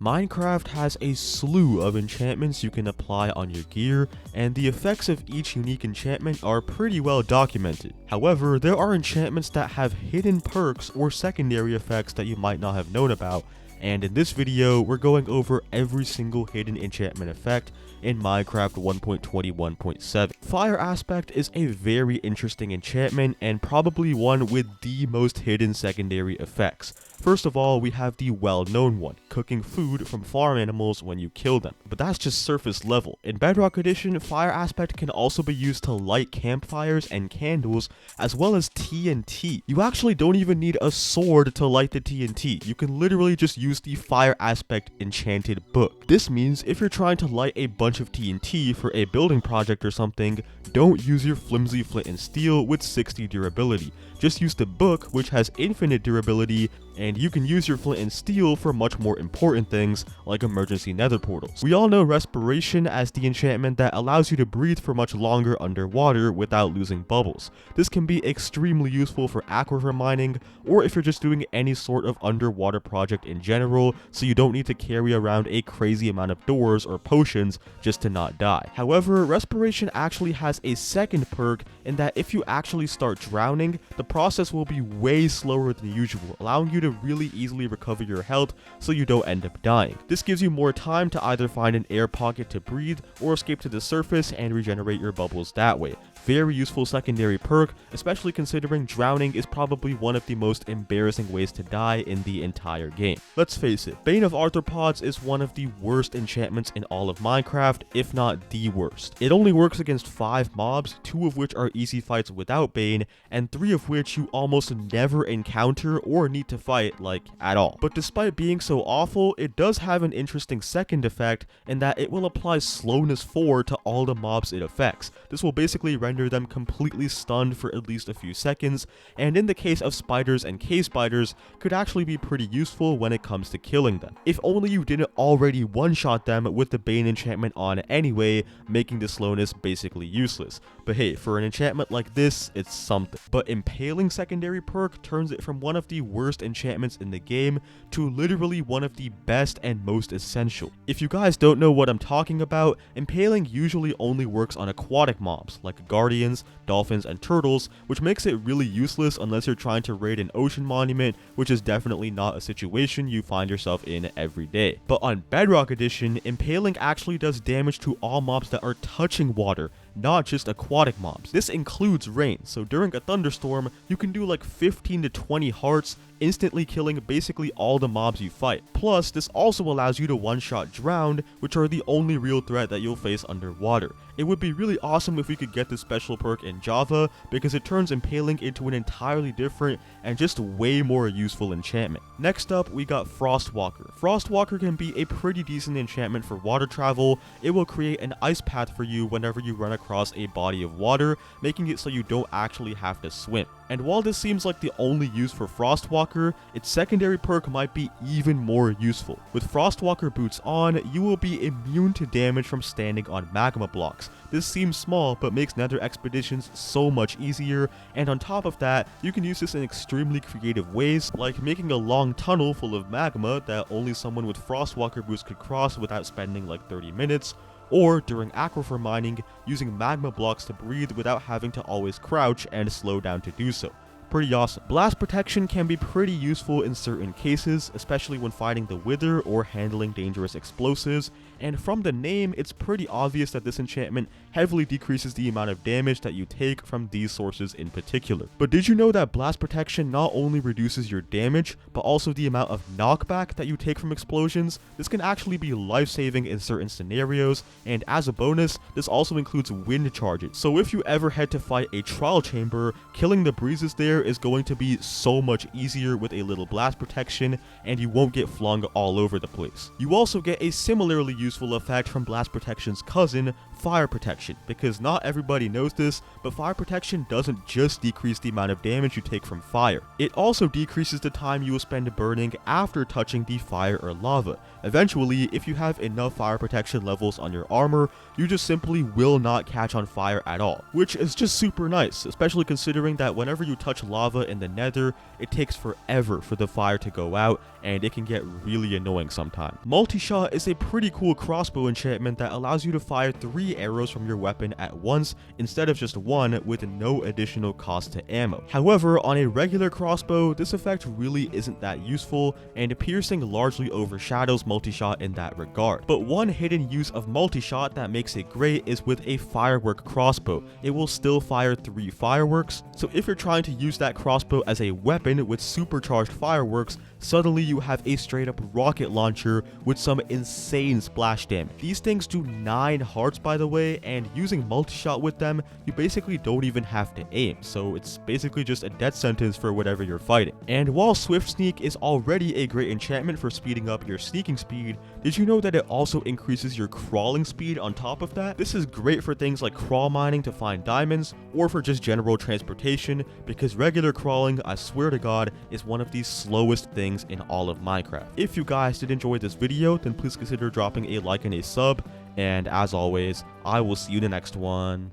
Minecraft has a slew of enchantments you can apply on your gear, and the effects of each unique enchantment are pretty well documented. However, there are enchantments that have hidden perks or secondary effects that you might not have known about, and in this video, we're going over every single hidden enchantment effect in Minecraft 1.21.7. Fire Aspect is a very interesting enchantment and probably one with the most hidden secondary effects. First of all, we have the well-known one, cooking food from farm animals when you kill them. But that's just surface level. In Bedrock Edition, Fire Aspect can also be used to light campfires and candles, as well as TNT. You actually don't even need a sword to light the TNT. You can literally just use the Fire Aspect enchanted book. This means if you're trying to light a bunch of TNT for a building project or something, don't use your flimsy flint and steel with 60 durability. Just use the book, which has infinite durability, and you can use your flint and steel for much more important things like emergency nether portals. We all know Respiration as the enchantment that allows you to breathe for much longer underwater without losing bubbles. This can be extremely useful for aquifer mining, or if you're just doing any sort of underwater project in general, so you don't need to carry around a crazy amount of doors or potions just to not die. However, Respiration actually has a second perk in that if you actually start drowning, the process will be way slower than usual, allowing you to really easily recover your health so you don't end up dying. This gives you more time to either find an air pocket to breathe or escape to the surface and regenerate your bubbles that way. Very useful secondary perk, especially considering drowning is probably one of the most embarrassing ways to die in the entire game. Let's face it, Bane of Arthropods is one of the worst enchantments in all of Minecraft, if not the worst. It only works against 5 mobs, 2 of which are easy fights without Bane, and 3 of which you almost never encounter or need to fight, like, at all. But despite being so awful, it does have an interesting second effect in that it will apply slowness 4 to all the mobs it affects. This will basically render them completely stunned for at least a few seconds, and in the case of spiders and cave spiders, could actually be pretty useful when it comes to killing them. If only you didn't already one-shot them with the Bane enchantment on anyway, making the slowness basically useless. But hey, for an enchantment like this, it's something. But Impaling secondary perk turns it from one of the worst enchantments in the game to literally one of the best and most essential. If you guys don't know what I'm talking about, Impaling usually only works on aquatic mobs like guardians, dolphins, and turtles, which makes it really useless unless you're trying to raid an ocean monument, which is definitely not a situation you find yourself in every day. But on Bedrock Edition, Impaling actually does damage to all mobs that are touching water, not just aquatic mobs. This includes rain, so during a thunderstorm, you can do like 15 to 20 hearts, instantly killing basically all the mobs you fight. Plus, this also allows you to one-shot drowned, which are the only real threat that you'll face underwater. It would be really awesome if we could get this special perk in Java, because it turns Impaling into an entirely different and just way more useful enchantment. Next up, we got Frostwalker. Frostwalker can be a pretty decent enchantment for water travel. It will create an ice path for you whenever you run across a body of water, making it so you don't actually have to swim. And while this seems like the only use for Frostwalker, its secondary perk might be even more useful. With Frostwalker boots on, you will be immune to damage from standing on magma blocks. This seems small, but makes nether expeditions so much easier, and on top of that, you can use this in extremely creative ways, like making a long tunnel full of magma that only someone with Frostwalker boots could cross without spending like 30 minutes, or during aquifer mining, using magma blocks to breathe without having to always crouch and slow down to do so. Pretty awesome. Blast protection can be pretty useful in certain cases, especially when fighting the Wither or handling dangerous explosives, and from the name, it's pretty obvious that this enchantment heavily decreases the amount of damage that you take from these sources in particular. But did you know that blast protection not only reduces your damage, but also the amount of knockback that you take from explosions? This can actually be life-saving in certain scenarios, and as a bonus, this also includes wind charges. So if you ever head to fight a trial chamber, killing the breezes there is going to be so much easier with a little blast protection, and you won't get flung all over the place. You also get a similarly useful effect from blast protection's cousin, fire protection, because not everybody knows this, but fire protection doesn't just decrease the amount of damage you take from fire. It also decreases the time you will spend burning after touching the fire or lava. Eventually, if you have enough fire protection levels on your armor, you just simply will not catch on fire at all, which is just super nice, especially considering that whenever you touch lava in the nether, it takes forever for the fire to go out, and it can get really annoying sometimes. Multi-shot is a pretty cool crossbow enchantment that allows you to fire 3 arrows from your weapon at once instead of just 1 with no additional cost to ammo. However, on a regular crossbow, this effect really isn't that useful, and piercing largely overshadows multi-shot in that regard. But one hidden use of multi-shot that makes it great is with a firework crossbow. It will still fire 3 fireworks, so if you're trying to use that crossbow as a weapon with supercharged fireworks, suddenly you have a straight up rocket launcher with some insane splash damage. These things do 9 hearts by the way, and using multi-shot with them, you basically don't even have to aim, so it's basically just a death sentence for whatever you're fighting. And while Swift Sneak is already a great enchantment for speeding up your sneaking speed, did you know that it also increases your crawling speed on top of that? This is great for things like crawl mining to find diamonds, or for just general transportation, because regular crawling, I swear to God, is one of the slowest things in all of Minecraft. If you guys did enjoy this video, then please consider dropping a like and a sub, and as always, I will see you in the next one.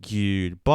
Goodbye.